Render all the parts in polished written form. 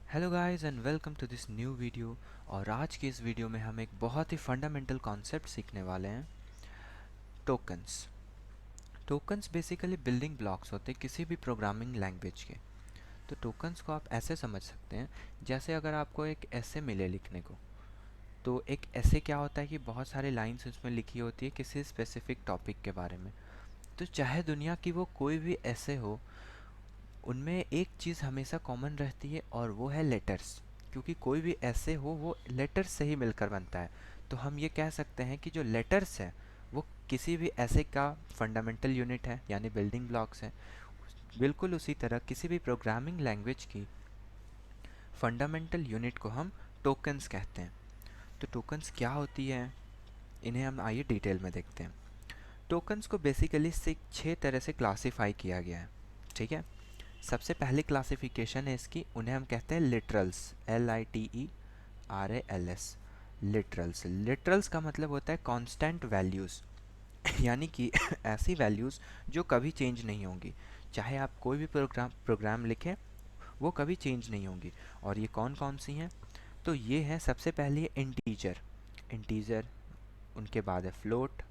Hello guys and welcome to this new video. और आज के इस वीडियो में हम एक बहुत ही फंडामेंटल कॉन्सेप्ट सीखने वाले हैं, tokens. Tokens basically building blocks होते हैं किसी भी प्रोग्रामिंग लैंग्वेज के। तो टोकन्स को आप ऐसे समझ सकते हैं, जैसे अगर आपको एक ऐसे मिले लिखने को, तो एक ऐसे क्या होता है कि बहुत सारी लाइंस उसमें लिखी होती है किसी स्पेसिफिक टॉपिक के बारे में। तो चाहे दुनिया की वो कोई भी ऐसे हो, उनमें एक चीज़ हमेशा कॉमन रहती है और वो है लेटर्स। क्योंकि कोई भी ऐसे हो वो लेटर्स से ही मिलकर बनता है। तो हम ये कह सकते हैं कि जो लेटर्स है वो किसी भी ऐसे का फंडामेंटल यूनिट है, यानी बिल्डिंग ब्लॉक्स है। बिल्कुल उसी तरह किसी भी प्रोग्रामिंग लैंग्वेज की फंडामेंटल यूनिट को हम टोकन्स कहते हैं। तो टोकन्स क्या होती है, इन्हें हम आइए डिटेल में देखते हैं। टोकन्स को बेसिकली से 6 तरह से क्लासीफाई किया गया है। ठीक है। सबसे पहली क्लासिफिकेशन है इसकी, उन्हें हम कहते हैं लिटरल्स, LITERALS। लिटरल्स लिटरल्स का मतलब होता है कांस्टेंट वैल्यूज़ यानी कि ऐसी वैल्यूज़ जो कभी चेंज नहीं होंगी। चाहे आप कोई भी प्रोग्राम लिखें, वो कभी चेंज नहीं होंगी। और ये कौन कौन सी हैं? तो ये है, सबसे पहली है इंटीजर। इंटीजर, उनके बाद है फ्लोट,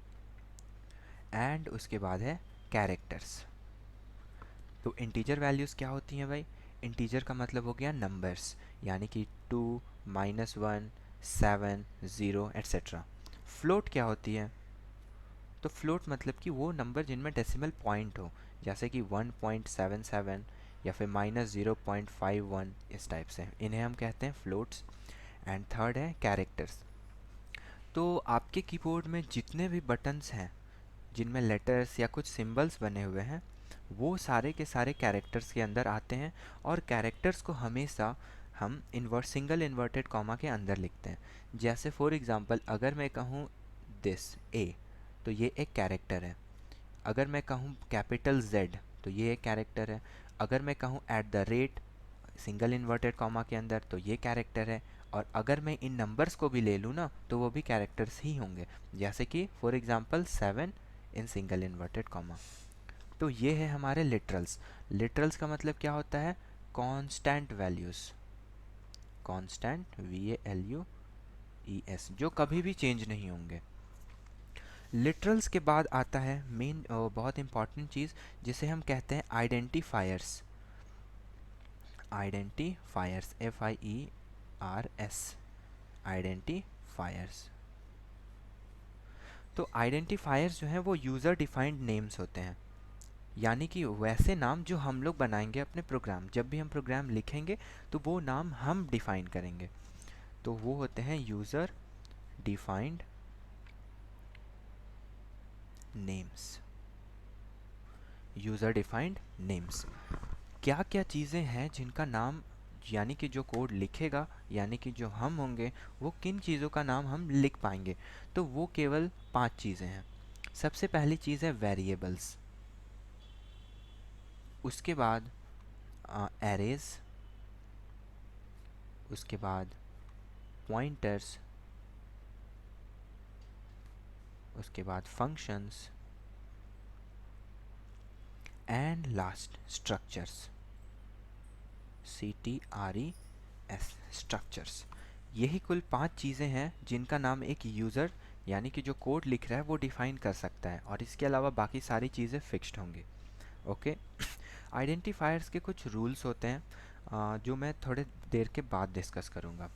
एंड उसके बाद है कैरेक्टर्स। तो इंटीजर वैल्यूज़ क्या होती हैं भाई? इंटीजर का मतलब हो गया नंबर्स, यानी कि 2, -1, 7, 0 एट्सेट्रा। फ्लोट क्या होती है? तो फ्लोट मतलब कि वो नंबर जिनमें डेसिमल पॉइंट हो, जैसे कि 1.77 या फिर -0.51, इस टाइप से, इन्हें हम कहते हैं फ्लोट्स। एंड थर्ड है कैरेक्टर्स। तो आपके कीबोर्ड में जितने भी बटन्स हैं जिनमें लेटर्स या कुछ सिंबल्स बने हुए हैं, वो सारे के सारे कैरेक्टर्स के अंदर आते हैं। और कैरेक्टर्स को हमेशा हम सिंगल इन्वर्टेड कॉमा के अंदर लिखते हैं। जैसे फॉर एग्जांपल, अगर मैं कहूँ दिस ए, तो ये एक कैरेक्टर है। अगर मैं कहूँ कैपिटल जेड, तो ये एक कैरेक्टर है। अगर मैं कहूँ at the rate, single inverted comma के अंदर, तो ये कैरेक्टर है। और अगर मैं इन नंबर्स को भी ले लूँ ना, तो वो भी कैरेक्टर्स ही होंगे। जैसे कि for example 7 in single inverted comma. तो ये है हमारे लिटरल्स। लिटरल्स का मतलब क्या होता है? कांस्टेंट वैल्यूज़, कांस्टेंट VALUES, जो कभी भी चेंज नहीं होंगे। लिटरल्स के बाद आता है मेन बहुत इंपॉर्टेंट चीज़, जिसे हम कहते हैं आइडेंटिफायर्स। Identifiers, FIERS, identifiers. तो आइडेंटिफायर्स जो हैं वो यूज़र डिफाइंड नेम्स होते हैं, यानी कि वैसे नाम जो हम लोग बनाएंगे अपने प्रोग्राम, जब भी हम प्रोग्राम लिखेंगे तो वो नाम हम डिफाइन करेंगे। तो वो होते हैं user defined names. User defined names क्या क्या चीज़ें हैं जिनका नाम, यानी कि जो कोड लिखेगा, यानी कि जो हम होंगे, वो किन चीज़ों का नाम हम लिख पाएंगे? तो वो केवल 5 चीज़ें हैं। सबसे पहली चीज़ है वेरिएबल्स, उसके बाद एरेज, उसके बाद पॉइंटर्स, उसके बाद functions, and last structures, CTRES, structures. यही कुल 5 चीज़ें हैं जिनका नाम एक यूज़र, यानी कि जो कोड लिख रहा है, वो डिफाइन कर सकता है। और इसके अलावा बाकी सारी चीज़ें फिक्स्ड होंगी। ओके। आइडेंटिफायर्स के कुछ रूल्स होते हैं, जो मैं थोड़े देर के बाद डिस्कस करूँगा।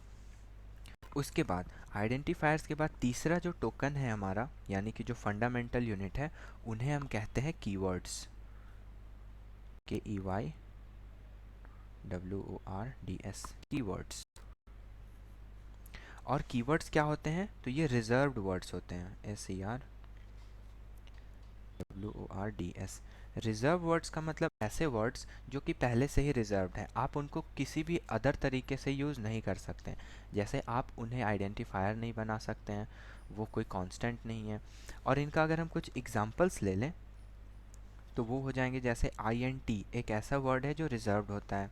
उसके बाद आइडेंटिफायर्स के बाद तीसरा जो टोकन है हमारा, यानी कि जो फंडामेंटल यूनिट है, उन्हें हम कहते हैं कीवर्ड्स, KEYWORDS, कीवर्ड्स। और कीवर्ड्स क्या होते हैं? तो ये रिजर्व्ड वर्ड्स होते हैं, SERWORDS। रिजर्व वर्ड्स का मतलब ऐसे वर्ड्स जो कि पहले से ही रिजर्व्ड हैं, आप उनको किसी भी अदर तरीके से यूज़ नहीं कर सकते हैं। जैसे आप उन्हें आइडेंटिफायर नहीं बना सकते हैं, वो कोई कांस्टेंट नहीं है। और इनका अगर हम कुछ एग्जांपल्स ले लें, तो वो हो जाएंगे, जैसे INT एक ऐसा वर्ड है जो रिजर्व्ड होता है।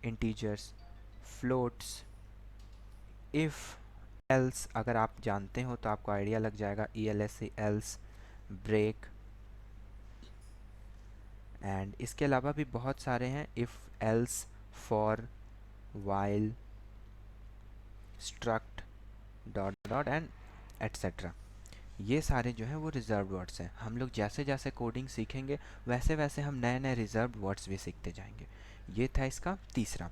इंटीजर्स, फ्लोट्स, इफ़, एल्स, अगर आप जानते हो तो आपको आइडिया लग जाएगा, ELSE, एल्स, ब्रेक। एंड इसके अलावा भी बहुत सारे हैं, if, else, for, while, struct, dot dot and etcetera. ये सारे जो हैं वो रिजर्व वर्ड्स हैं। हम लोग जैसे जैसे कोडिंग सीखेंगे वैसे वैसे हम नए नए रिजर्व वर्ड्स भी सीखते जाएंगे। ये था इसका तीसरा।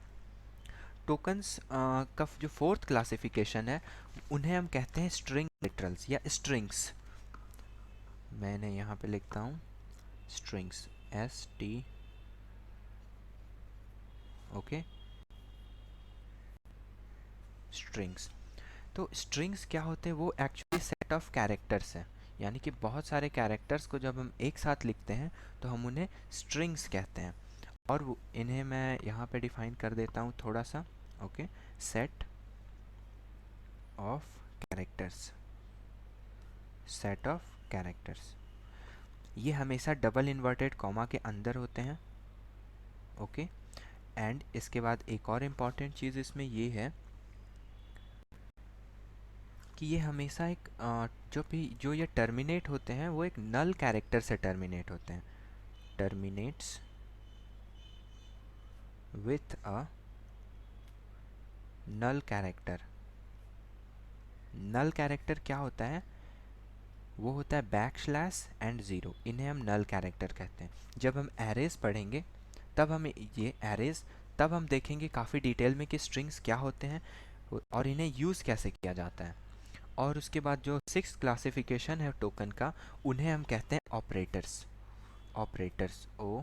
टोकन्स का जो फोर्थ क्लासिफिकेशन है उन्हें हम कहते हैं स्ट्रिंग लिटरल्स या स्ट्रिंग्स। मैंने यहाँ पे लिखता हूँ strings, S T, okay, strings. तो स्ट्रिंग्स क्या होते हैं? वो एक्चुअली सेट ऑफ कैरेक्टर्स हैं, यानी कि बहुत सारे कैरेक्टर्स को जब हम एक साथ लिखते हैं तो हम उन्हें स्ट्रिंग्स कहते हैं। और इन्हें मैं यहाँ पे डिफाइन कर देता हूँ थोड़ा सा, okay. Set of characters, set of characters, ये हमेशा डबल इन्वर्टेड कॉमा के अंदर होते हैं, ओके। एंड इसके बाद एक और इम्पॉर्टेंट चीज़ इसमें ये है कि ये हमेशा एक जो ये टर्मिनेट होते हैं वो एक नल कैरेक्टर से टर्मिनेट होते हैं। Terminates with a null character. Null character क्या होता है? वो होता है बैक स्लैश एंड ज़ीरो, इन्हें हम नल कैरेक्टर कहते हैं। जब हम एरेज पढ़ेंगे तब हम ये एरेज तब हम देखेंगे काफ़ी डिटेल में कि स्ट्रिंग्स क्या होते हैं और इन्हें यूज़ कैसे किया जाता है। और उसके बाद जो सिक्स क्लासिफिकेशन है टोकन का, उन्हें हम कहते हैं ऑपरेटर्स। ऑपरेटर्स, ओ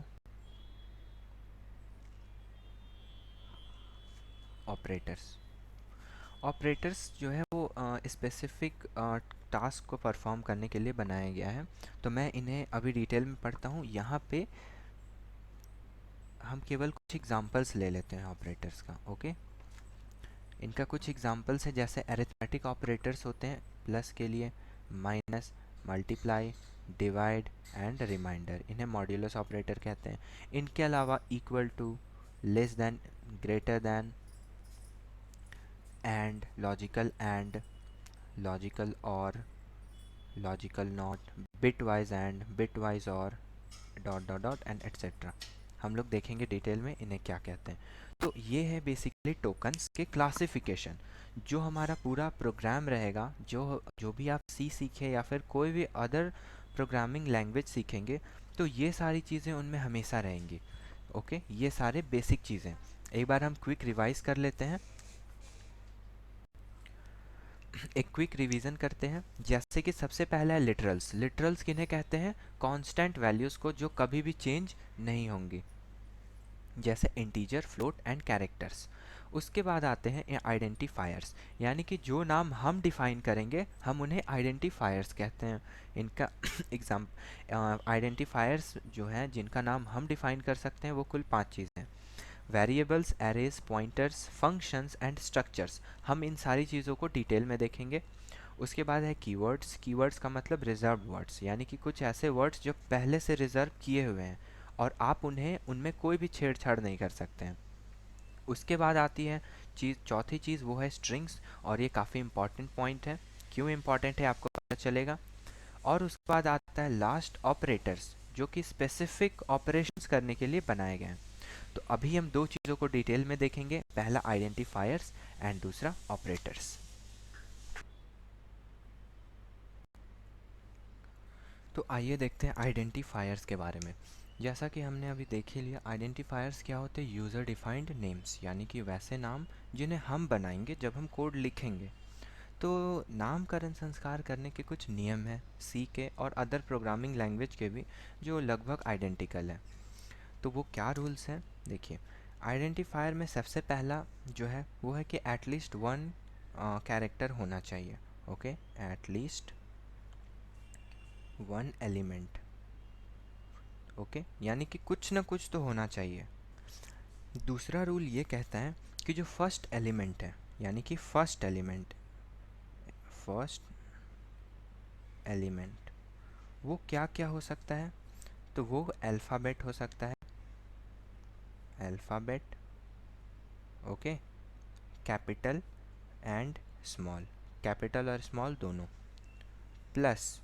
ऑपरेटर्स। ऑपरेटर्स जो है वो स्पेसिफिक टास्क को परफॉर्म करने के लिए बनाया गया है। तो मैं इन्हें अभी डिटेल में पढ़ता हूँ। यहाँ पे हम केवल कुछ एग्जांपल्स ले लेते हैं ऑपरेटर्स का, ओके। इनका कुछ एग्जांपल्स है, जैसे अरिथमेटिक ऑपरेटर्स होते हैं प्लस के लिए, minus, multiply, divide and reminder, इन्हें मॉड्यूलस ऑपरेटर कहते हैं। इनके अलावा equal to, less than, greater than, and, logical or, logical not, bitwise and, bitwise or, dot dot dot and etcetera. हम लोग देखेंगे डिटेल में इन्हें क्या कहते हैं। तो ये है बेसिकली टोकन्स के क्लासिफिकेशन। जो हमारा पूरा प्रोग्राम रहेगा, जो जो भी आप सी सीखे या फिर कोई भी अदर प्रोग्रामिंग लैंग्वेज सीखेंगे, तो ये सारी चीज़ें उनमें हमेशा रहेंगी, ओके। ये सारे बेसिक चीज़ें एक बार हम क्विक रिवाइज कर लेते हैं। एक क्विक रिवीजन करते हैं। जैसे कि सबसे पहला है लिटरल्स। लिटरल्स किन्हें कहते हैं? कांस्टेंट वैल्यूज़ को जो कभी भी चेंज नहीं होंगी, जैसे इंटीजर, फ्लोट एंड कैरेक्टर्स। उसके बाद आते हैं आइडेंटिफायर्स, यानी कि जो नाम हम डिफाइन करेंगे हम उन्हें आइडेंटिफायर्स कहते हैं। इनका एग्जाम आइडेंटिफायर्स जो हैं जिनका नाम हम डिफाइन कर सकते हैं वो कुल 5 चीज़ें हैं। Variables, arrays, pointers, functions and structures, हम इन सारी चीज़ों को डिटेल में देखेंगे। उसके बाद है कीवर्ड्स। कीवर्ड्स का मतलब रिजर्व वर्ड्स, यानी कि कुछ ऐसे वर्ड्स जो पहले से रिजर्व किए हुए हैं और आप उन्हें उनमें कोई भी छेड़छाड़ नहीं कर सकते हैं। उसके बाद आती है चौथी चीज़, वो है स्ट्रिंग्स, और ये काफ़ी इंपॉर्टेंट पॉइंट है। क्यों इंपॉर्टेंट है आपको पता चलेगा। और उसके बाद आता है लास्ट, ऑपरेटर्स, जो कि स्पेसिफिक ऑपरेशंस करने के लिए बनाए गए हैं। तो अभी हम दो चीज़ों को डिटेल में देखेंगे, पहला आइडेंटिफायर्स एंड दूसरा ऑपरेटर्स। तो आइए देखते हैं आइडेंटिफायर्स के बारे में। जैसा कि हमने अभी देख ही लिया, आइडेंटिफायर्स क्या होते हैं? यूज़र डिफाइंड नेम्स, यानी कि वैसे नाम जिन्हें हम बनाएंगे जब हम कोड लिखेंगे। तो नामकरण संस्कार करने के कुछ नियम हैं सी के और अदर प्रोग्रामिंग लैंग्वेज के भी, जो लगभग आइडेंटिकल है। तो वो क्या रूल्स हैं? देखिए, आइडेंटिफायर में सबसे पहला जो है वो है कि एटलीस्ट वन कैरेक्टर होना चाहिए, okay. At least one element, okay, यानी कि कुछ ना कुछ तो होना चाहिए। दूसरा रूल ये कहता है कि जो फर्स्ट एलिमेंट है, यानी कि फर्स्ट एलिमेंट वो क्या क्या हो सकता है? तो वो अल्फ़ाबेट हो सकता है, alphabet, okay, capital and small, capital और स्मॉल दोनों, plus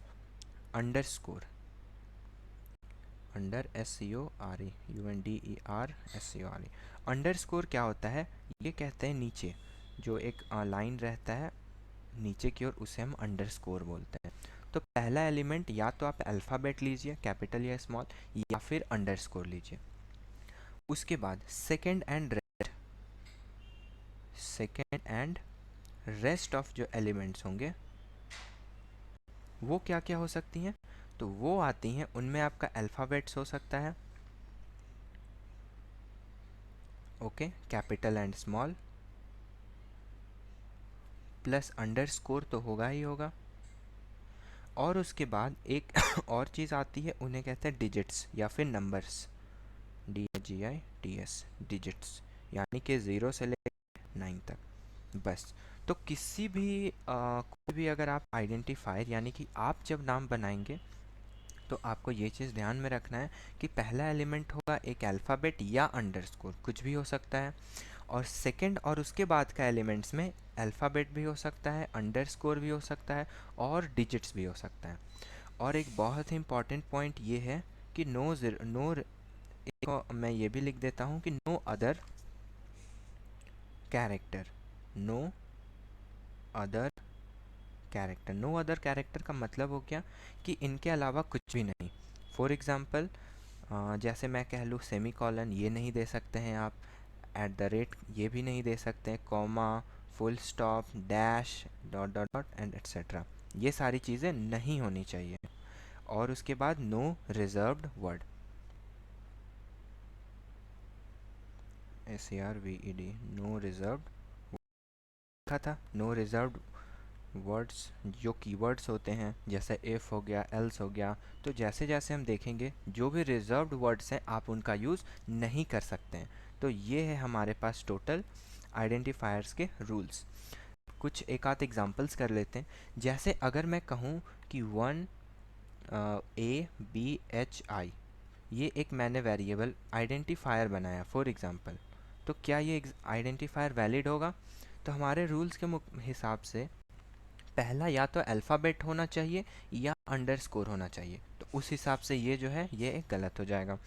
underscore, under SCORE, under score क्या होता है, ये कहते हैं नीचे जो एक लाइन रहता है नीचे की ओर, उसे हम अंडर स्कोर बोलते हैं। तो पहला एलिमेंट या तो आप अल्फ़ाबेट लीजिए, कैपिटल या स्मॉल, या फिर अंडर स्कोर लीजिए। उसके बाद सेकेंड एंड रेस्ट ऑफ जो एलिमेंट्स होंगे वो क्या क्या हो सकती हैं, तो वो आती हैं, उनमें आपका अल्फ़ाबेट्स हो सकता है, okay, capital and small, plus under score तो होगा ही होगा। और उसके बाद एक और चीज़ आती है, उन्हें कहते हैं डिजिट्स या फिर नंबर्स, DIGITS, डिजिट्स, यानी कि 0 से लेकर 9 तक। बस। तो किसी भी कोई भी अगर आप आइडेंटिफायर यानी कि आप जब नाम बनाएंगे तो आपको ये चीज़ ध्यान में रखना है कि पहला एलिमेंट होगा एक अल्फ़ाबेट या अंडरस्कोर, कुछ भी हो सकता है, और सेकंड और उसके बाद का एलिमेंट्स में अल्फ़ाबेट भी हो सकता है, अंडरस्कोर भी हो सकता है, और डिजिट्स भी हो सकता है। और एक बहुत ही इम्पॉर्टेंट पॉइंट ये है कि मैं ये भी लिख देता हूँ कि no other character, no other no other character का मतलब हो गया कि इनके अलावा कुछ भी नहीं। फॉर एग्ज़ाम्पल जैसे मैं कह लूँ सेमी कॉलन, ये नहीं दे सकते हैं आप, एट द रेट ये भी नहीं दे सकते हैं, comma, full stop, dash, dot dot dot and etcetera, ये सारी चीज़ें नहीं होनी चाहिए। और उसके बाद no reserved word, SERVED, no reserved, लिखा था नो रिजर्व्ड वर्ड्स जो कीवर्ड्स होते हैं, जैसे इफ़ हो गया, एल्स हो गया, तो जैसे जैसे हम देखेंगे जो भी रिजर्व्ड वर्ड्स हैं आप उनका यूज़ नहीं कर सकते हैं। तो ये है हमारे पास टोटल आइडेंटिफायर्स के रूल्स। कुछ एक आध एग्जांपल्स कर लेते हैं। जैसे अगर मैं कहूँ कि 1ABHI, ये एक मैंने वेरिएबल आइडेंटिफायर बनाया फॉर एग्ज़ाम्पल, तो क्या ये आइडेंटिफायर वैलिड होगा? तो हमारे रूल्स के हिसाब से पहला या तो अल्फ़ाबेट होना चाहिए या अंडरस्कोर होना चाहिए, तो उस हिसाब से ये जो है ये गलत हो जाएगा।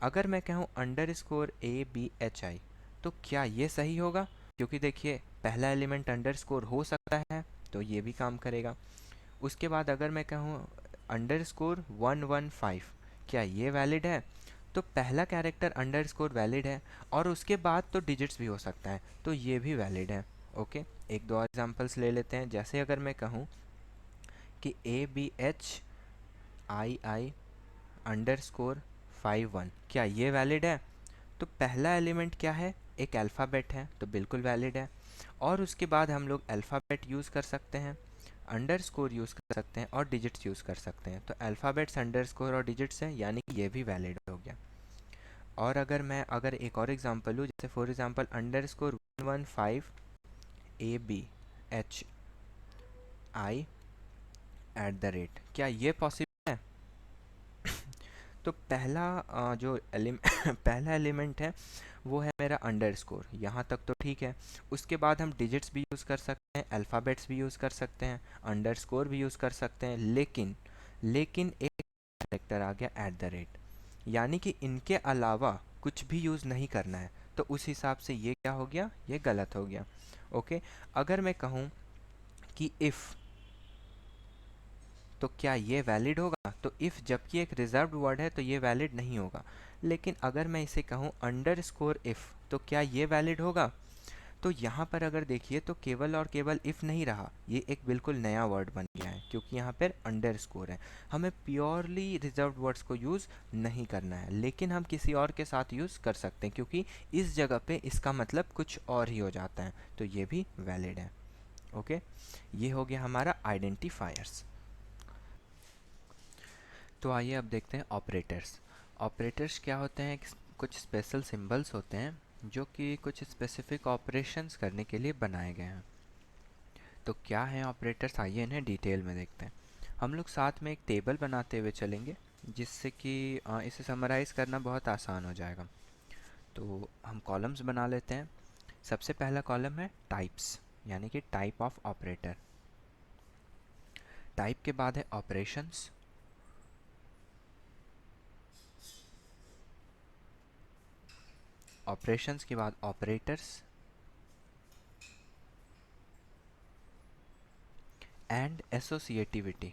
अगर मैं कहूँ अंडरस्कोर ABHI, तो क्या ये सही होगा? क्योंकि देखिए पहला एलिमेंट अंडरस्कोर हो सकता है, तो ये भी काम करेगा। उसके बाद अगर मैं कहूँ अंडरस्कोर 115, क्या ये वैलिड है? तो पहला कैरेक्टर अंडरस्कोर वैलिड है, और उसके बाद तो डिजिट्स भी हो सकता है, तो ये भी वैलिड है। ओके, एक दो और एग्जांपल्स ले लेते हैं। जैसे अगर मैं कहूँ कि ABHII अंडरस्कोर 51, क्या ये वैलिड है? तो पहला एलिमेंट क्या है, एक अल्फ़ाबेट है, तो बिल्कुल वैलिड है। और उसके बाद हम लोग अल्फ़ाबेट यूज़ कर सकते हैं, अंडरस्कोर यूज़ कर सकते हैं, और डिजिट्स यूज़ कर सकते हैं। तो अल्फ़ाबेट्स, अंडरस्कोर और डिजिट्स हैं, यानी कि ये भी वैलिड हो गया। और अगर एक और एग्जांपल लूँ, जैसे for example underscore 115 ABHI at the rate, क्या ये पॉसिबल है? तो पहला एलिमेंट है वो है मेरा अंडरस्कोर, यहाँ तक तो ठीक है। उसके बाद हम डिजिट्स भी यूज़ कर सकते हैं, अल्फ़ाबेट्स भी यूज़ कर सकते हैं, अंडरस्कोर भी यूज़ कर सकते हैं, लेकिन एक कैरेक्टर आ गया एट द रेट, यानी कि इनके अलावा कुछ भी यूज़ नहीं करना है। तो उस हिसाब से ये क्या हो गया, ये गलत हो गया। ओके, अगर मैं कहूँ कि इफ़, तो क्या ये वैलिड होगा? तो इफ़ जबकि एक रिजर्व्ड वर्ड है तो ये वैलिड नहीं होगा। लेकिन अगर मैं इसे कहूँ अंडरस्कोर इफ़, तो क्या ये वैलिड होगा? तो यहाँ पर अगर देखिए तो केवल और केवल इफ़ नहीं रहा, ये एक बिल्कुल नया वर्ड बन गया है, क्योंकि यहाँ पर अंडरस्कोर है। हमें प्योरली रिजर्व्ड वर्ड्स को यूज़ नहीं करना है, लेकिन हम किसी और के साथ यूज़ कर सकते हैं, क्योंकि इस जगह पे इसका मतलब कुछ और ही हो जाता है, तो ये भी वैलिड है। ओके, ये हो गया हमारा आइडेंटिफायर्स। तो आइए अब देखते हैं ऑपरेटर्स। ऑपरेटर्स क्या होते हैं? कुछ स्पेशल सिंबल्स होते हैं जो कि कुछ स्पेसिफिक ऑपरेशंस करने के लिए बनाए गए हैं। तो क्या है ऑपरेटर्स, आइए इन्हें डिटेल में देखते हैं। हम लोग साथ में एक टेबल बनाते हुए चलेंगे, जिससे कि इसे समराइज़ करना बहुत आसान हो जाएगा। तो हम कॉलम्स बना लेते हैं। सबसे पहला कॉलम है टाइप्स, यानी कि टाइप ऑफ ऑपरेटर। टाइप के बाद है ऑपरेशंस, ऑपरेशंस के बाद ऑपरेटर्स एंड एसोसिएटिविटी,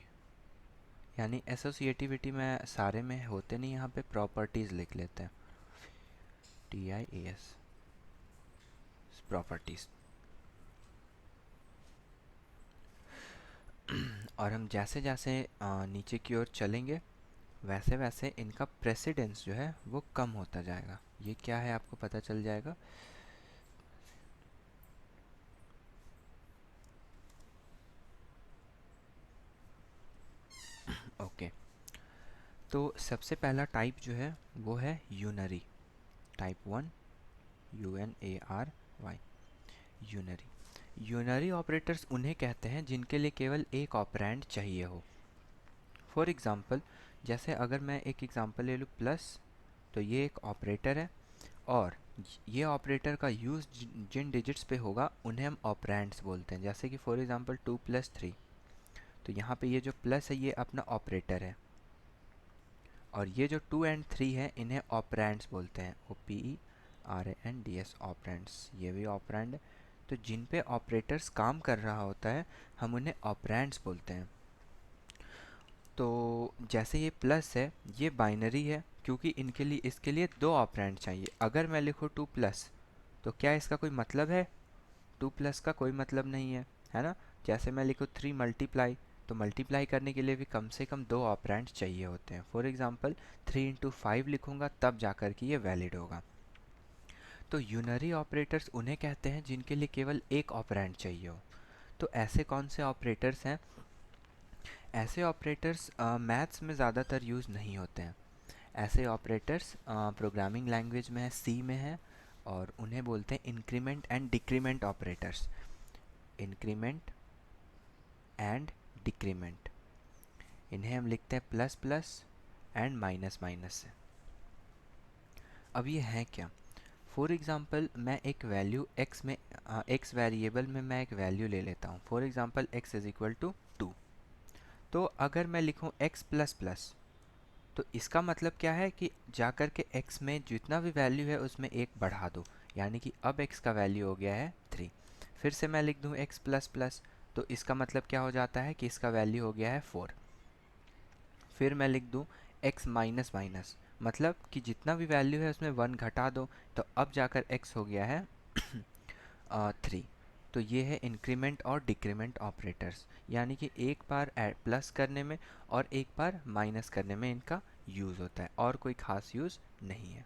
यानी एसोसिएटिविटी में सारे में होते नहीं, यहाँ पे प्रॉपर्टीज़ लिख लेते हैं, TIAS प्रॉपर्टीज़। और हम जैसे जैसे नीचे की ओर चलेंगे वैसे वैसे इनका प्रेसिडेंस जो है वो कम होता जाएगा। ये क्या है आपको पता चल जाएगा। ओके, तो सबसे पहला टाइप जो है वो है unary, type 1, UNARY, unary. Unary operators उन्हें कहते हैं जिनके लिए केवल एक ऑपरेंड चाहिए हो। फॉर एग्ज़ाम्पल, जैसे अगर मैं एक एग्ज़ाम्पल ले लूँ प्लस, तो ये एक ऑपरेटर है और ये ऑपरेटर का यूज़ जिन डिजिट्स पे होगा उन्हें हम ऑपरेंड्स बोलते हैं। जैसे कि फॉर एग्ज़ाम्पल 2 + 3, तो यहाँ पे ये जो प्लस है ये अपना ऑपरेटर है और ये जो 2 एंड 3 है इन्हें ऑपरेंड्स बोलते हैं, OPERANDS, ऑपरेंड्स। ये भी ऑपरेंड है। तो जिन पे ऑपरेटर्स काम कर रहा होता है हम उन्हें ऑपरेंड्स बोलते हैं। तो जैसे ये प्लस है ये बाइनरी है क्योंकि इनके लिए इसके लिए दो ऑपरेंड चाहिए। अगर मैं लिखूँ 2+, तो क्या इसका कोई मतलब है? 2+ का कोई मतलब नहीं है ना। जैसे मैं लिखूँ 3 × तो मल्टीप्लाई करने के लिए भी कम से कम दो ऑपरेंड चाहिए होते हैं। फॉर एग्जांपल 3 × 5 लिखूँगा तब जाकर के ये वैलिड होगा। तो यूनरी ऑपरेटर्स उन्हें कहते हैं जिनके लिए केवल एक ऑपरेंड चाहिए हो। तो ऐसे कौन से ऑपरेटर्स हैं? ऐसे ऑपरेटर्स मैथ्स में ज़्यादातर यूज़ नहीं होते हैं। ऐसे ऑपरेटर्स प्रोग्रामिंग लैंग्वेज में है, सी में है, और उन्हें बोलते हैं increment and decrement operators. Increment and decrement, इन्हें हम लिखते हैं plus plus and minus minus से। अब ये हैं क्या? फॉर एग्ज़ाम्पल मैं एक वैल्यू x में x वेरिएबल में मैं एक वैल्यू ले लेता हूँ। For example x = 2। तो अगर मैं लिखूँ x प्लस प्लस, तो इसका मतलब क्या है कि जाकर के x में जितना भी वैल्यू है उसमें एक बढ़ा दो, यानी कि अब x का वैल्यू हो गया है 3। फिर से मैं लिख दूँ x प्लस प्लस, तो इसका मतलब क्या हो जाता है कि इसका वैल्यू हो गया है 4। फिर मैं लिख दूँ x माइनस माइनस, मतलब कि जितना भी वैल्यू है उसमें 1 घटा दो, तो अब जाकर x हो गया है 3। तो ये है इंक्रीमेंट और डिक्रीमेंट ऑपरेटर्स, यानी कि एक बार प्लस करने में और एक बार माइनस करने में इनका यूज़ होता है और कोई ख़ास यूज़ नहीं है।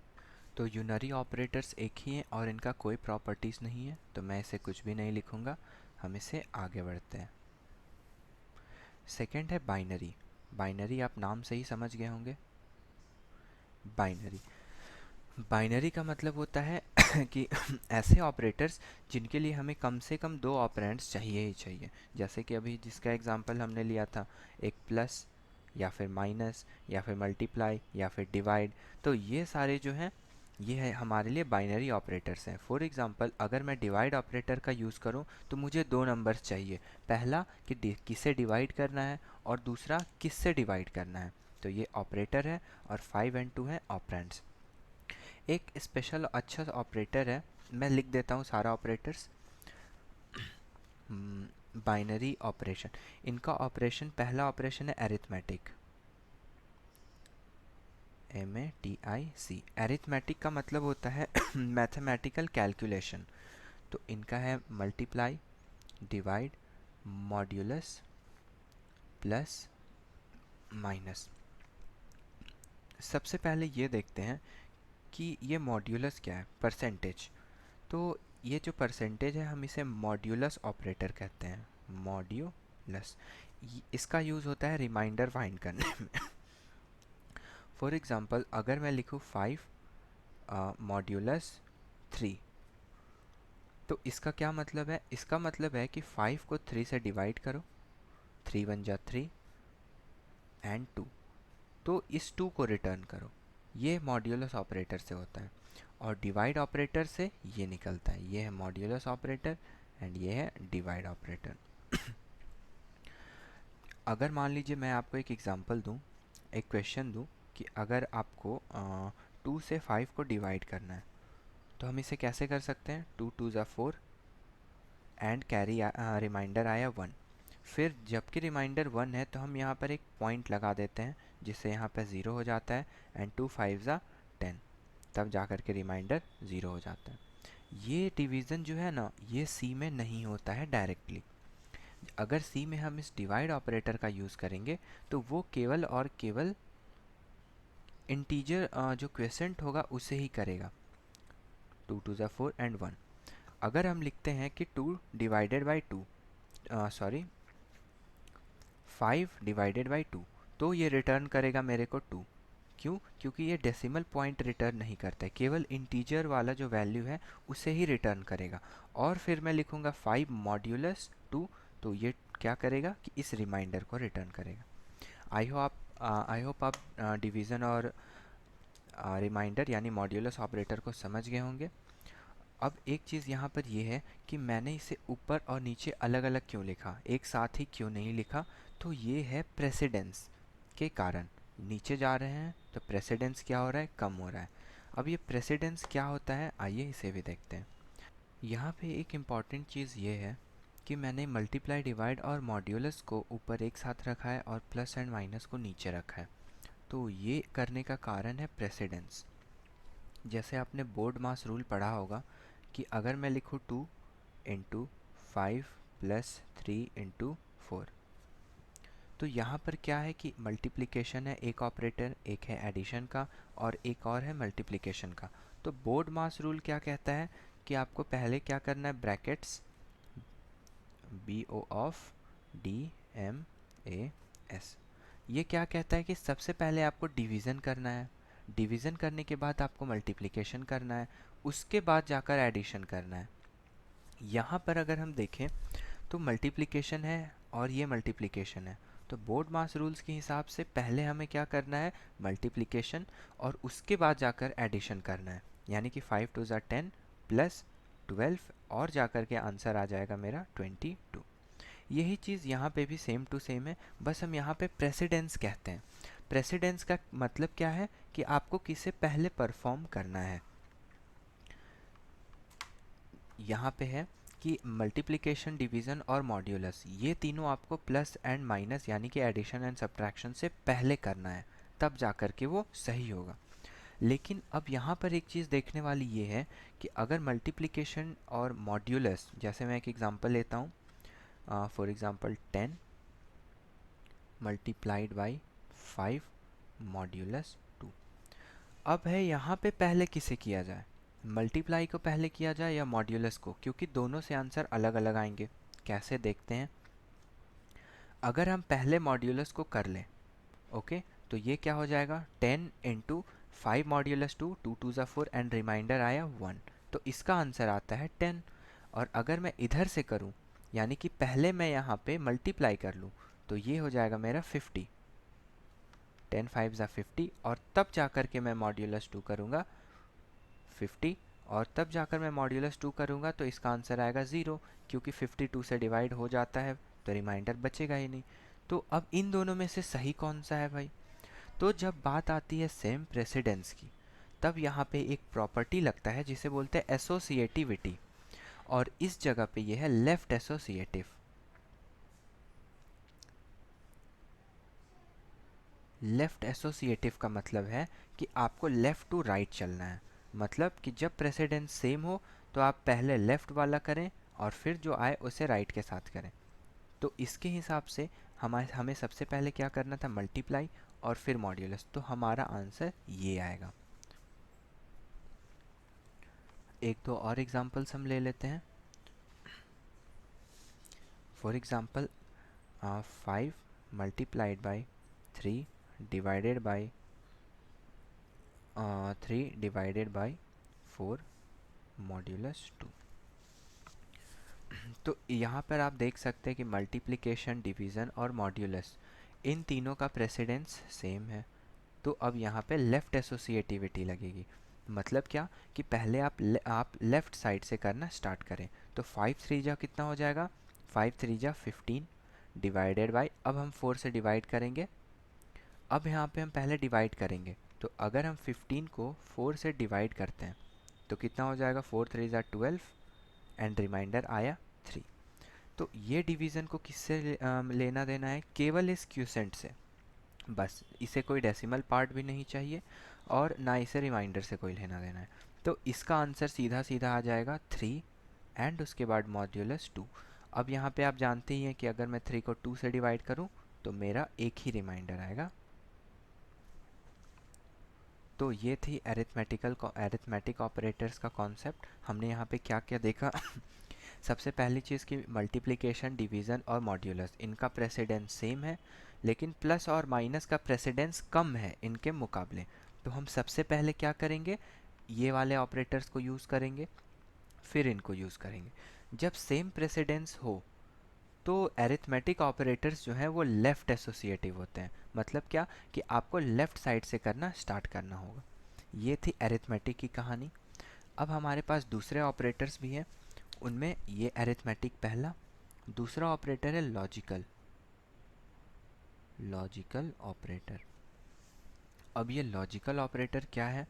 तो यूनरी ऑपरेटर्स एक ही हैं और इनका कोई प्रॉपर्टीज़ नहीं है, तो मैं इसे कुछ भी नहीं लिखूँगा। हम इसे आगे बढ़ते हैं। सेकंड है बाइनरी। बाइनरी आप नाम से ही समझ गए होंगे। बाइनरी, बाइनरी का मतलब होता है कि ऐसे ऑपरेटर्स जिनके लिए हमें कम से कम दो ऑपरेंड्स चाहिए ही चाहिए। जैसे कि अभी जिसका एग्जांपल हमने लिया था, एक प्लस या फिर माइनस या फिर मल्टीप्लाई या फिर डिवाइड। तो ये सारे जो हैं ये है हमारे लिए बाइनरी ऑपरेटर्स हैं। फॉर एग्जांपल अगर मैं डिवाइड ऑपरेटर का यूज़ करूं तो मुझे दो नंबर्स चाहिए, पहला कि किसे डिवाइड करना है और दूसरा किससे डिवाइड करना है। तो ये ऑपरेटर है और 5 और 2 हैं ऑपरेंड्स। एक स्पेशल अच्छा सा ऑपरेटर है, मैं लिख देता हूँ सारा ऑपरेटर्स। बाइनरी ऑपरेशन, इनका ऑपरेशन, पहला ऑपरेशन है अरिथमेटिक, MATIC। अरिथमेटिक का मतलब होता है मैथमेटिकल कैलकुलेशन। तो इनका है multiply, divide, modulus, plus, minus. सबसे पहले ये देखते हैं कि ये मॉड्यूलस क्या है, परसेंटेज। तो ये जो परसेंटेज है हम इसे मॉड्यूलस ऑपरेटर कहते हैं, मॉड्यूलस। इसका यूज़ होता है रिमाइंडर फाइंड करने में। फॉर एग्ज़ाम्पल अगर मैं लिखूँ 5 मॉड्यूलस 3, तो इसका क्या मतलब है? इसका मतलब है कि 5 को 3 से डिवाइड करो, 3 × 1 = 3 एंड 2, तो इस 2 को रिटर्न करो। ये मॉड्यूलस ऑपरेटर से होता है। और डिवाइड ऑपरेटर से ये निकलता है, ये है मॉड्यूलस ऑपरेटर एंड ये है डिवाइड ऑपरेटर। अगर मान लीजिए मैं आपको एक एग्जांपल दूं, एक क्वेश्चन दूं कि अगर आपको 2 से 5 को डिवाइड करना है, तो हम इसे कैसे कर सकते हैं, 2 2 ज़ा 4 एंड कैरी रिमाइंडर आया 1। फिर जबकि रिमाइंडर 1 है तो हम यहाँ पर एक पॉइंट लगा देते हैं जिससे यहाँ पर 0 हो जाता है, एंड 2 5 ज़ा 10, तब जा कर के रिमाइंडर 0 हो जाता है। ये डिवीज़न जो है ना, ये सी में नहीं होता है डायरेक्टली। अगर सी में हम इस डिवाइड ऑपरेटर का यूज़ करेंगे तो वो केवल और केवल इंटीजर जो क्वेसेंट होगा उसे ही करेगा, 2 2 ज़ा 4 एंड 1। अगर हम लिखते हैं कि 2 divided by 2, sorry 5 divided by 2, तो ये रिटर्न करेगा मेरे को 2। क्यों? क्योंकि ये डेसिमल पॉइंट रिटर्न नहीं करता है, केवल इंटीजर वाला जो वैल्यू है उसे ही रिटर्न करेगा। और फिर मैं लिखूँगा 5 मॉड्यूलस 2, तो ये क्या करेगा कि इस रिमाइंडर को रिटर्न करेगा। आई होप आप डिवीज़न और रिमाइंडर यानी मॉड्यूलस ऑपरेटर को समझ गए होंगे। अब एक चीज़ यहाँ पर ये है कि मैंने इसे ऊपर और नीचे अलग अलग क्यों लिखा, एक साथ ही क्यों नहीं लिखा, तो ये है प्रेसिडेंस के कारण। नीचे जा रहे हैं तो प्रेसिडेंस क्या हो रहा है, कम हो रहा है। अब ये प्रेसिडेंस क्या होता है, आइए इसे भी देखते हैं। यहाँ पे एक इम्पॉर्टेंट चीज़ ये है कि मैंने मल्टीप्लाई, डिवाइड और मॉड्यूलस को ऊपर एक साथ रखा है और प्लस एंड माइनस को नीचे रखा है। तो ये करने का कारण है प्रेसिडेंस। जैसे आपने बोर्ड मास रूल पढ़ा होगा कि अगर मैं लिखूँ 2 इंटू 5 प्लस 3 इंटू 4, तो यहाँ पर क्या है कि मल्टीप्लिकेशन है एक ऑपरेटर, एक है एडिशन का और एक और है मल्टीप्लिकेशन का। तो बोर्ड मास रूल क्या कहता है कि आपको पहले क्या करना है, ब्रैकेट्स BO ऑफ DMAS, ये क्या कहता है कि सबसे पहले आपको डिवीज़न करना है, डिवीज़न करने के बाद आपको मल्टीप्लिकेशन करना है, उसके बाद जाकर एडिशन करना है। यहाँ पर अगर हम देखें तो मल्टीप्लिकेशन है और ये मल्टीप्लिकेशन है, तो बोर्ड मास रूल्स के हिसाब से पहले हमें क्या करना है, मल्टीप्लिकेशन, और उसके बाद जाकर एडिशन करना है। यानी कि 5 2 ज़ा 10 प्लस 12 और जाकर के आंसर आ जाएगा मेरा 22। यही चीज़ यहाँ पे भी सेम टू सेम है, बस हम यहाँ पे प्रेसिडेंस कहते हैं। प्रेसिडेंस का मतलब क्या है कि आपको किसे पहले परफॉर्म करना है। यहाँ पे है कि मल्टीप्लिकेशन, डिवीज़न और मॉड्यूलस, ये तीनों आपको प्लस एंड माइनस यानी कि एडिशन एंड सब्ट्रैक्शन से पहले करना है, तब जा कर के वो सही होगा। लेकिन अब यहाँ पर एक चीज़ देखने वाली ये है कि अगर मल्टीप्लिकेशन और मॉड्यूलस, जैसे मैं एक एग्जांपल लेता हूँ, for example 10 multiplied by 5 modulus 2। अब है यहाँ पे पहले किसे किया जाए, मल्टीप्लाई को पहले किया जाए या मॉड्यूलस को, क्योंकि दोनों से आंसर अलग अलग आएंगे। कैसे देखते हैं, अगर हम पहले मॉड्यूलस को कर लें, ओके, तो ये क्या हो जाएगा, 10 इंटू 5 मॉड्यूलस 2, 2 2 ज़ा 4 एंड रिमाइंडर आया 1, तो इसका आंसर आता है 10। और अगर मैं इधर से करूं, यानी कि पहले मैं यहाँ पे मल्टीप्लाई कर लूँ, तो ये हो जाएगा मेरा 50, 10 5 ज़ा 50, और तब जाकर के मैं मॉड्यूलस 2 करूँगा 50, और तब जाकर मैं मॉड्यूलस 2 करूँगा तो इसका आंसर आएगा 0, क्योंकि 52 से डिवाइड हो जाता है तो रिमाइंडर बचेगा ही नहीं। तो अब इन दोनों में से सही कौन सा है भाई, तो जब बात आती है सेम प्रेसिडेंस की, तब यहाँ पे एक प्रॉपर्टी लगता है जिसे बोलते हैं एसोसिएटिविटी, और इस जगह पे ये है लेफ्ट एसोसिएटिव। लेफ्ट एसोसिएटिव का मतलब है कि आपको लेफ़्ट टू राइट चलना है, मतलब कि जब प्रेसिडेंस सेम हो तो आप पहले लेफ़्ट वाला करें और फिर जो आए उसे राइट के साथ करें। तो इसके हिसाब से हमें सबसे पहले क्या करना था, मल्टीप्लाई और फिर मॉड्यूलस, तो हमारा आंसर ये आएगा। एक दो और एग्जांपल्स हम ले लेते हैं। For example 5 multiplied by 3 divided by 3 divided by 4 modulus 2। तो यहाँ पर आप देख सकते हैं कि मल्टीप्लिकेशन, डिवीज़न और मॉड्यूलस, इन तीनों का प्रेसिडेंस सेम है। तो अब यहाँ पे लेफ़्ट एसोसिएटिविटी लगेगी। मतलब क्या कि पहले आप लेफ़्ट साइड से करना स्टार्ट करें। तो 5 3 जा कितना हो जाएगा, 5 3 जा 15 डिवाइडेड बाई, अब हम 4 से डिवाइड करेंगे। अब यहाँ पे हम पहले डिवाइड करेंगे, तो अगर हम 15 को 4 से डिवाइड करते हैं तो कितना हो जाएगा, 4 3 ज़ा 12 एंड रिमाइंडर आया 3। तो ये डिवीज़न को किससे लेना देना है, केवल इस क्यूसेंट से, बस। इसे कोई डेसिमल पार्ट भी नहीं चाहिए और ना इसे रिमाइंडर से कोई लेना देना है। तो इसका आंसर सीधा सीधा आ जाएगा 3 एंड उसके बाद मॉड्यूलस 2। अब यहाँ पे आप जानते ही हैं कि अगर मैं 3 को 2 से डिवाइड करूँ तो मेरा एक ही रिमाइंडर आएगा। तो ये थी एरिथमेटिक ऑपरेटर्स का कॉन्सेप्ट। हमने यहाँ पे क्या क्या देखा सबसे पहली चीज़ कि मल्टीप्लिकेशन, डिवीज़न और मॉड्यूलस, इनका प्रेसिडेंस सेम है, लेकिन प्लस और माइनस का प्रेसिडेंस कम है इनके मुकाबले। तो हम सबसे पहले क्या करेंगे, ये वाले ऑपरेटर्स को यूज़ करेंगे, फिर इनको यूज़ करेंगे। जब सेम प्रेसिडेंस हो तो एरिथमेटिक ऑपरेटर्स जो हैं वो लेफ़्ट एसोसिएटिव होते हैं। मतलब क्या कि आपको लेफ़्ट साइड से करना स्टार्ट करना होगा। ये थी एरिथमेटिक की कहानी। अब हमारे पास दूसरे ऑपरेटर्स भी हैं, उनमें ये एरिथमेटिक पहला। दूसरा ऑपरेटर है लॉजिकल ऑपरेटर। अब ये लॉजिकल ऑपरेटर क्या है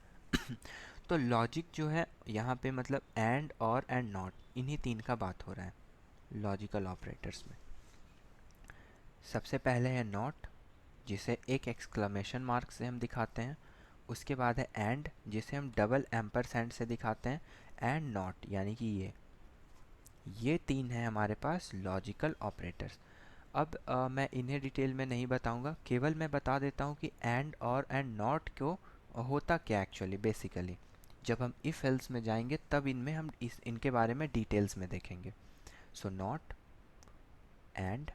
तो लॉजिक जो है यहाँ पे मतलब एंड और एंड नॉट, इन्हीं तीन का बात हो रहा है लॉजिकल ऑपरेटर्स में। सबसे पहले है नॉट, जिसे एक एक्सक्लेमेशन मार्क से हम दिखाते हैं। उसके बाद है एंड, जिसे हम डबल एम्परसेंड से दिखाते हैं। एंड नॉट यानी कि ये तीन हैं हमारे पास लॉजिकल ऑपरेटर्स। अब मैं इन्हें डिटेल में नहीं बताऊंगा, केवल मैं बता देता हूँ कि एंड और एंड नॉट को होता क्या एक्चुअली बेसिकली। जब हम इफ़ एल्स में जाएंगे तब इनमें हम इनके बारे में डिटेल्स में देखेंगे। सो नॉट, एंड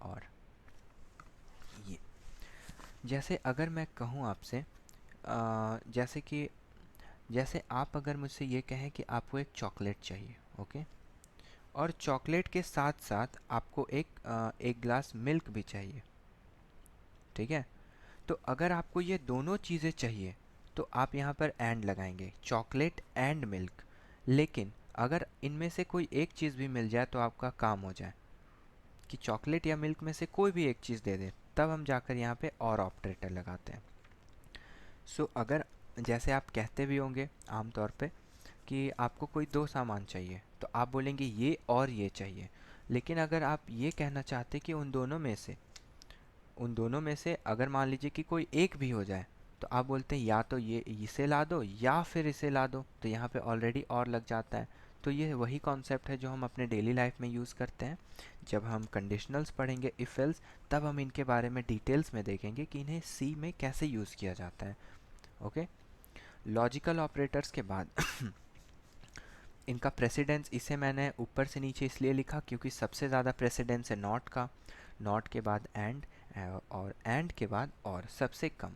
और। ये जैसे अगर मैं कहूँ आपसे जैसे आप अगर मुझसे ये कहें कि आपको एक चॉकलेट चाहिए, ओके, और चॉकलेट के साथ साथ आपको एक ग्लास मिल्क भी चाहिए, ठीक है। तो अगर आपको ये दोनों चीज़ें चाहिए तो आप यहाँ पर एंड लगाएंगे, चॉकलेट एंड मिल्क। लेकिन अगर इनमें से कोई एक चीज़ भी मिल जाए तो आपका काम हो जाए कि चॉकलेट या मिल्क में से कोई भी एक चीज़ दे दे, तब हम जाकर यहाँ पे और ऑपरेटर लगाते हैं। सो अगर जैसे आप कहते भी होंगे आमतौर पे कि आपको कोई दो सामान चाहिए तो आप बोलेंगे ये और ये चाहिए। लेकिन अगर आप ये कहना चाहते कि उन दोनों में से अगर मान लीजिए कि कोई एक भी हो जाए तो आप बोलते हैं या तो ये इसे ला दो या फिर इसे ला दो, तो यहाँ पे ऑलरेडी और लग जाता है। तो ये वही कॉन्सेप्ट है जो हम अपने डेली लाइफ में यूज़ करते हैं। जब हम कंडीशनल्स पढ़ेंगे इफ एल्स, तब हम इनके बारे में डिटेल्स में देखेंगे कि इन्हें सी में कैसे यूज़ किया जाता है। ओके, लॉजिकल ऑपरेटर्स के बाद इनका प्रेसिडेंस, इसे मैंने ऊपर से नीचे इसलिए लिखा क्योंकि सबसे ज़्यादा प्रेसिडेंस है नॉट का, नॉट के बाद एंड, और एंड के बाद और सबसे कम।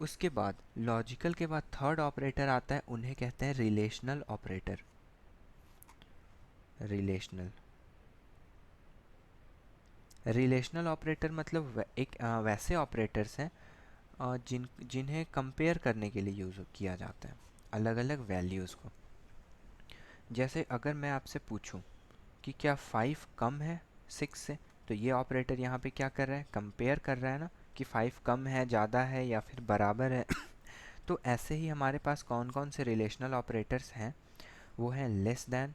उसके बाद लॉजिकल के बाद थर्ड ऑपरेटर आता है, उन्हें कहते हैं रिलेशनल ऑपरेटर। रिलेशनल ऑपरेटर मतलब वैसे ऑपरेटर्स हैं जिन्हें कंपेयर करने के लिए यूज़ किया जाता है अलग अलग वैल्यूज़ को। जैसे अगर मैं आपसे पूछूं कि क्या 5 कम है 6 से, तो ये ऑपरेटर यहाँ पे क्या कर रहा है, कंपेयर कर रहा है ना कि 5 कम है, ज़्यादा है या फिर बराबर है तो ऐसे ही हमारे पास कौन कौन से रिलेशनल ऑपरेटर्स हैं, वो हैं less than,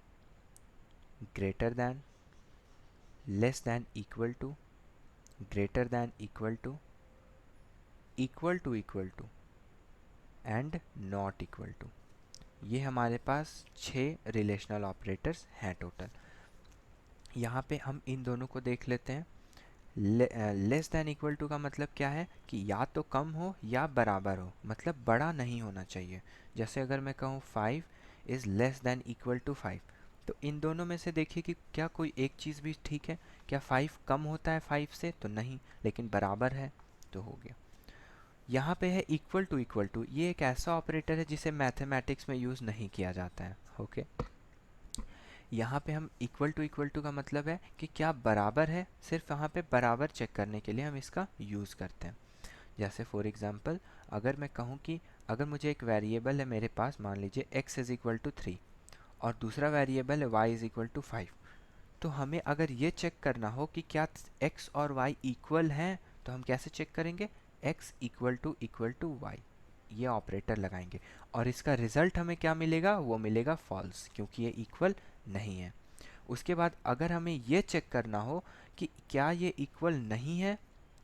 greater than, less than equal to, greater than equal to and not equal to. ये हमारे पास 6 रिलेशनल ऑपरेटर्स हैं टोटल। यहाँ पे हम इन दोनों को देख लेते हैं। लेस दैन इक्वल टू का मतलब क्या है कि या तो कम हो या बराबर हो, मतलब बड़ा नहीं होना चाहिए। जैसे अगर मैं कहूँ 5 is less than equal to 5, तो इन दोनों में से देखिए कि क्या कोई एक चीज़ भी ठीक है। क्या 5 कम होता है 5 से, तो नहीं, लेकिन बराबर है तो हो गया। यहाँ पे है इक्वल टू, ये एक ऐसा ऑपरेटर है जिसे मैथमेटिक्स में यूज़ नहीं किया जाता है। ओके, यहाँ पे हम इक्वल टू का मतलब है कि क्या बराबर है, सिर्फ यहाँ पे बराबर चेक करने के लिए हम इसका यूज़ करते हैं। जैसे फॉर एग्ज़ाम्पल अगर मैं कहूँ कि अगर मुझे एक वेरिएबल है मेरे पास, मान लीजिए x इज़ इक्वल टू 3 और दूसरा वेरिएबल है y इज़ इक्वल टू 5, तो हमें अगर ये चेक करना हो कि क्या x और y इक्वल हैं, तो हम कैसे चेक करेंगे, x इक्वल टू y। ये ऑपरेटर लगाएंगे और इसका रिज़ल्ट हमें क्या मिलेगा, वो मिलेगा फॉल्स, क्योंकि ये इक्वल नहीं है। उसके बाद अगर हमें ये चेक करना हो कि क्या ये इक्वल नहीं है,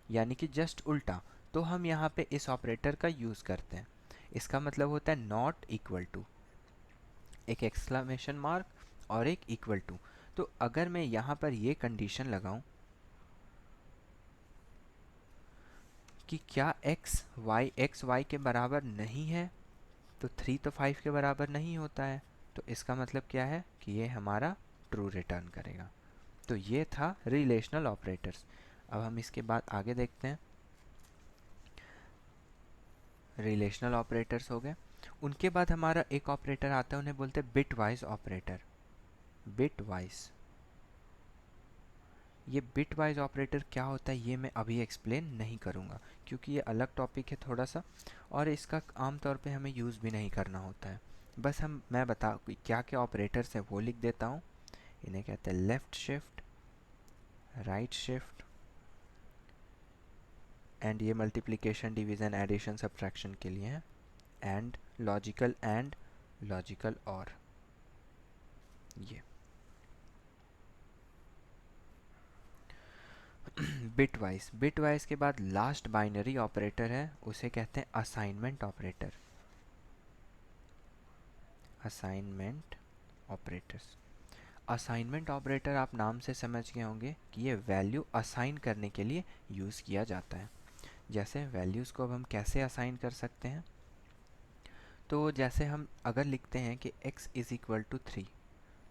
यानी कि जस्ट उल्टा, तो हम यहाँ पे इस ऑपरेटर का यूज़ करते हैं। इसका मतलब होता है नॉट इक्वल टू, एक एक्सक्लेमेशन मार्क और एक इक्वल टू। तो अगर मैं यहाँ पर ये कंडीशन लगाऊं कि क्या एक्स वाई के बराबर नहीं है, तो 3 तो 5 के बराबर नहीं होता है, तो इसका मतलब क्या है कि ये हमारा ट्रू रिटर्न करेगा। तो ये था रिलेशनल ऑपरेटर्स। अब हम इसके बाद आगे देखते हैं। रिलेशनल ऑपरेटर्स हो गए। उनके बाद हमारा एक ऑपरेटर आता है, उन्हें बोलते हैं bit wise operator. Bit wise, ये बिट वाइज ऑपरेटर क्या होता है ये मैं अभी एक्सप्लेन नहीं करूँगा, क्योंकि ये अलग टॉपिक है थोड़ा सा, और इसका आमतौर पे हमें यूज़ भी नहीं करना होता है। बस मैं बता क्या क्या ऑपरेटर्स हैं वो लिख देता हूँ। इन्हें कहते हैं left shift, right shift, and ये मल्टीप्लिकेशन डिवीज़न एडिशन सब्ट्रैक्शन के लिए है, एंड लॉजिकल और। ये बिट वाइज के बाद लास्ट बाइनरी ऑपरेटर है, उसे कहते हैं assignment operator. Assignment operators, assignment operator आप नाम से समझ गए होंगे कि ये वैल्यू असाइन करने के लिए यूज़ किया जाता है। जैसे वैल्यूज़ को अब हम कैसे असाइन कर सकते हैं, तो जैसे हम अगर लिखते हैं कि x इज़ इक्वल टू 3,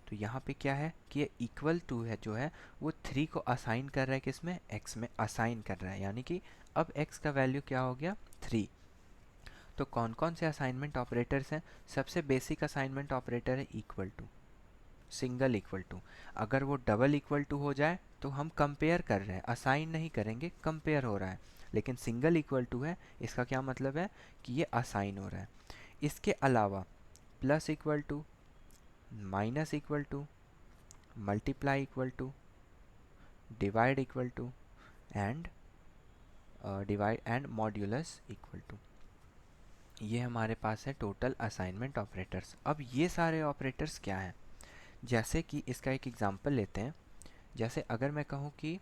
तो यहाँ पे क्या है कि ये इक्वल टू है जो है वो 3 को असाइन कर रहा है, किसमें, x में असाइन कर रहा है, यानी कि अब x का वैल्यू क्या हो गया, 3। तो कौन कौन से असाइनमेंट ऑपरेटर्स हैं, सबसे बेसिक असाइनमेंट ऑपरेटर है equal to, single equal to. अगर वो डबल इक्वल टू हो जाए तो हम कंपेयर कर रहे हैं, असाइन नहीं करेंगे, कंपेयर हो रहा है। लेकिन सिंगल इक्वल टू है, इसका क्या मतलब है कि ये असाइन हो रहा है। इसके अलावा plus equal to, minus equal to, multiply equal to, divide equal to, and divide and modulus equal to, ये हमारे पास है टोटल असाइनमेंट ऑपरेटर्स। अब ये सारे ऑपरेटर्स क्या हैं, जैसे कि इसका एक एग्जांपल लेते हैं। जैसे अगर मैं कहूँ कि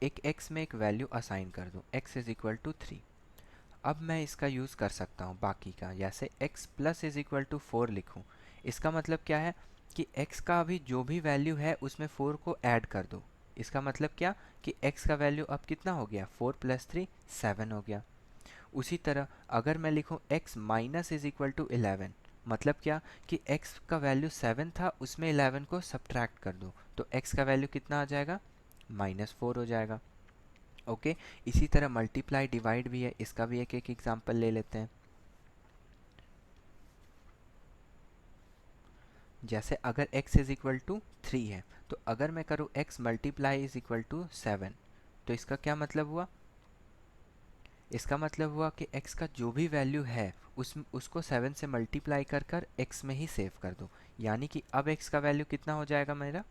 एक x में एक वैल्यू असाइन कर दूँ, x इज़ इक्वल टू 3। अब मैं इसका यूज़ कर सकता हूँ बाकी का, जैसे x plus is equal to 4 लिखूँ। इसका मतलब क्या है कि x का अभी जो भी वैल्यू है उसमें 4 को ऐड कर दो। इसका मतलब क्या कि x का वैल्यू अब कितना हो गया, 4 प्लस 3 7 हो गया। उसी तरह अगर मैं लिखूँ x minus is equal to 11, मतलब क्या कि x का वैल्यू 7 था, उसमें 11 को सब्ट्रैक्ट कर दो, तो x का वैल्यू कितना आ जाएगा, -4 हो जाएगा। ओके, इसी तरह मल्टीप्लाई डिवाइड भी है, इसका भी एक एक एग्जांपल ले लेते हैं। जैसे अगर x इज इक्वल टू 3 है, तो अगर मैं करूँ x multiply is equal to 7, तो इसका क्या मतलब हुआ, इसका मतलब हुआ कि x का जो भी वैल्यू है उसको 7 से मल्टीप्लाई कर कर x में ही सेव कर दो, यानी कि अब x का वैल्यू कितना हो जाएगा मेरा,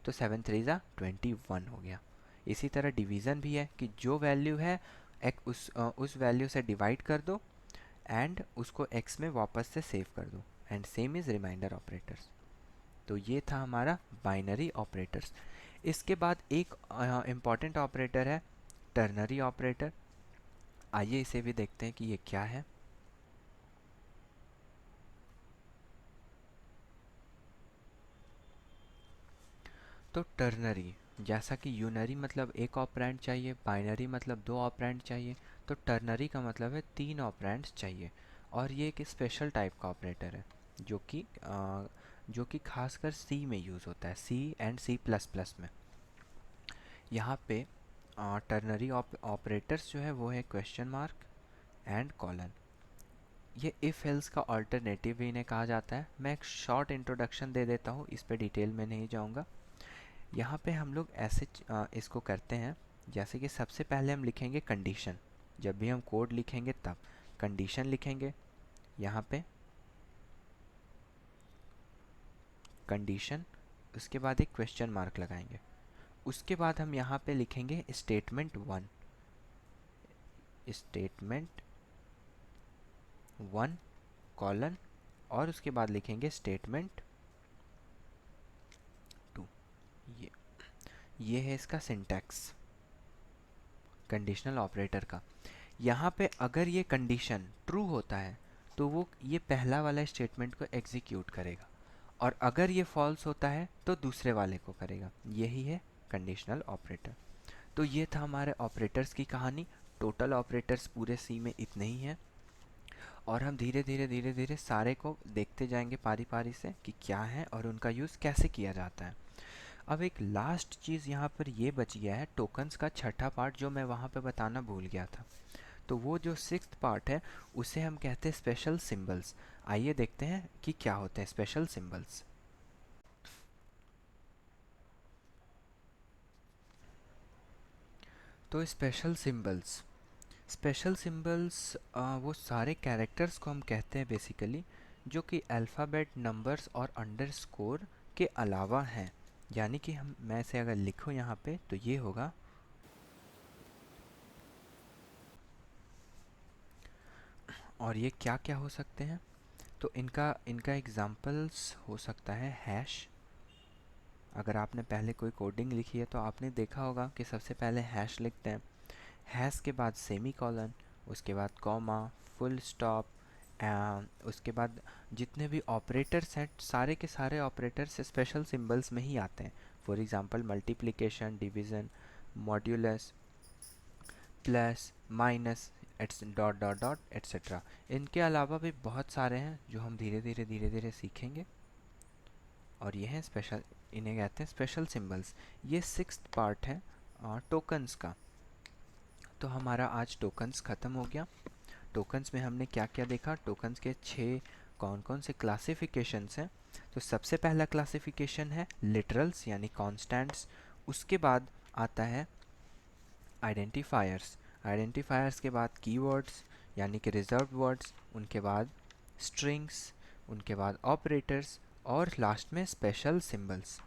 तो 7 3 जा 21 हो गया। इसी तरह डिवीज़न भी है कि जो वैल्यू है उस वैल्यू से डिवाइड कर दो एंड उसको x में वापस से सेव कर दो, and same is remainder operators. तो ये था हमारा बाइनरी ऑपरेटर्स। इसके बाद एक इम्पॉर्टेंट ऑपरेटर है टर्नरी ऑपरेटर। आइए इसे भी देखते हैं कि ये क्या है। तो टर्नरी, जैसा कि यूनरी मतलब एक ऑपरेंड चाहिए, बाइनरी मतलब 2 ऑपरेंड चाहिए, तो टर्नरी का मतलब है 3 ऑपरेंड्स चाहिए। और ये एक स्पेशल टाइप का ऑपरेटर है जो कि खासकर सी में यूज़ होता है, सी एंड सी प्लस प्लस में। यहाँ पे टर्नरी ऑपरेटर्स जो है वो है क्वेश्चन मार्क एंड कॉलन। ये इफ़ एल्स का अल्टरनेटिव भी इन्हें कहा जाता है। मैं एक शॉर्ट इंट्रोडक्शन दे देता हूँ, इस पे डिटेल में नहीं जाऊँगा। यहाँ पे हम लोग ऐसे इसको करते हैं, जैसे कि सबसे पहले हम लिखेंगे कंडीशन। जब भी हम कोड लिखेंगे तब कंडीशन लिखेंगे, यहाँ पे कंडीशन, उसके बाद एक क्वेश्चन मार्क लगाएंगे। उसके बाद हम यहाँ पे लिखेंगे स्टेटमेंट 1, स्टेटमेंट 1 कॉलन और उसके बाद लिखेंगे स्टेटमेंट 2। ये है इसका सिंटैक्स कंडीशनल ऑपरेटर का। यहाँ पे अगर ये कंडीशन ट्रू होता है तो वो ये पहला वाला स्टेटमेंट को एग्जीक्यूट करेगा, और अगर ये फॉल्स होता है तो दूसरे वाले को करेगा। यही है कंडीशनल ऑपरेटर। तो ये था हमारे ऑपरेटर्स की कहानी। टोटल ऑपरेटर्स पूरे सी में इतने ही हैं, और हम धीरे धीरे सारे को देखते जाएंगे पारी पारी से कि क्या है और उनका यूज़ कैसे किया जाता है। अब एक लास्ट चीज़ यहाँ पर ये बच गया है, टोकन्स का छठा पार्ट जो मैं वहाँ पे बताना भूल गया था। तो वो जो सिक्स्थ पार्ट है उसे हम कहते हैं स्पेशल सिंबल्स। आइए देखते हैं कि क्या होते हैं स्पेशल सिंबल्स। तो स्पेशल सिंबल्स वो सारे कैरेक्टर्स को हम कहते हैं बेसिकली, जो कि अल्फ़ाबेट, नंबर्स और अंडरस्कोर के अलावा हैं। यानी कि मैं से अगर लिखूँ यहाँ पे तो ये होगा, और ये क्या क्या हो सकते हैं। तो इनका इनका एग्जाम्पल्स हो सकता है हैश। अगर आपने पहले कोई कोडिंग लिखी है तो आपने देखा होगा कि सबसे पहले हैश लिखते हैं, हैश के बाद सेमी कॉलन, उसके बाद कॉमा, फुल स्टॉप, उसके बाद जितने भी ऑपरेटर्स हैं सारे के सारे ऑपरेटर्स स्पेशल सिंबल्स में ही आते हैं। For example multiplication, division, modulus, plus, minus, etc dot dot dot etcetera. इनके अलावा भी बहुत सारे हैं जो हम धीरे धीरे सीखेंगे, और ये हैं स्पेशल, इन्हें कहते हैं स्पेशल सिंबल्स। ये सिक्स्थ पार्ट है टोकन्स का। तो हमारा आज टोकन्स ख़त्म हो गया। टोकन्स में हमने क्या क्या देखा, टोकन्स के 6 कौन कौन से क्लासिफिकेशंस हैं। तो सबसे पहला क्लासिफिकेशन है लिटरल्स यानी कॉन्स्टेंट्स। उसके बाद आता है आइडेंटिफायर्स, आइडेंटिफायर्स के बाद कीवर्ड्स यानी कि रिजर्व्ड वर्ड्स, उनके बाद स्ट्रिंग्स, उनके बाद ऑपरेटर्स, और लास्ट में स्पेशल सिंबल्स।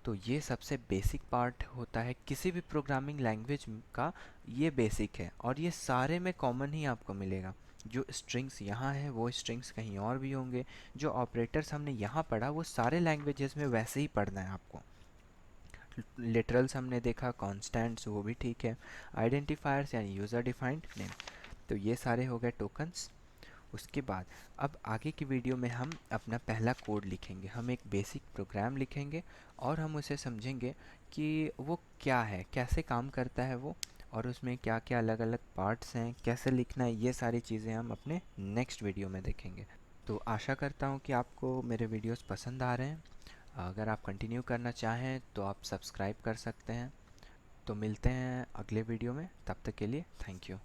तो ये सबसे बेसिक पार्ट होता है किसी भी प्रोग्रामिंग लैंग्वेज का। ये बेसिक है और ये सारे में कॉमन ही आपको मिलेगा। जो स्ट्रिंग्स यहाँ है वो स्ट्रिंग्स कहीं और भी होंगे, जो ऑपरेटर्स हमने यहाँ पढ़ा वो सारे लैंग्वेजेस में वैसे ही पढ़ना है आपको। लिटरल्स हमने देखा, कॉन्स्टेंट्स वो भी ठीक है, आइडेंटिफायर्स यानी यूज़र डिफाइंड नेम। तो ये सारे हो गए टोकन्स। उसके बाद अब आगे की वीडियो में हम अपना पहला कोड लिखेंगे। हम एक बेसिक प्रोग्राम लिखेंगे और हम उसे समझेंगे कि वो क्या है, कैसे काम करता है वो, और उसमें क्या क्या अलग अलग पार्ट्स हैं, कैसे लिखना है। ये सारी चीज़ें हम अपने नेक्स्ट वीडियो में देखेंगे। तो आशा करता हूँ कि आपको मेरे वीडियोस पसंद आ रहे हैं। अगर आप कंटिन्यू करना चाहें तो आप सब्सक्राइब कर सकते हैं। तो मिलते हैं अगले वीडियो में, तब तक के लिए थैंक यू।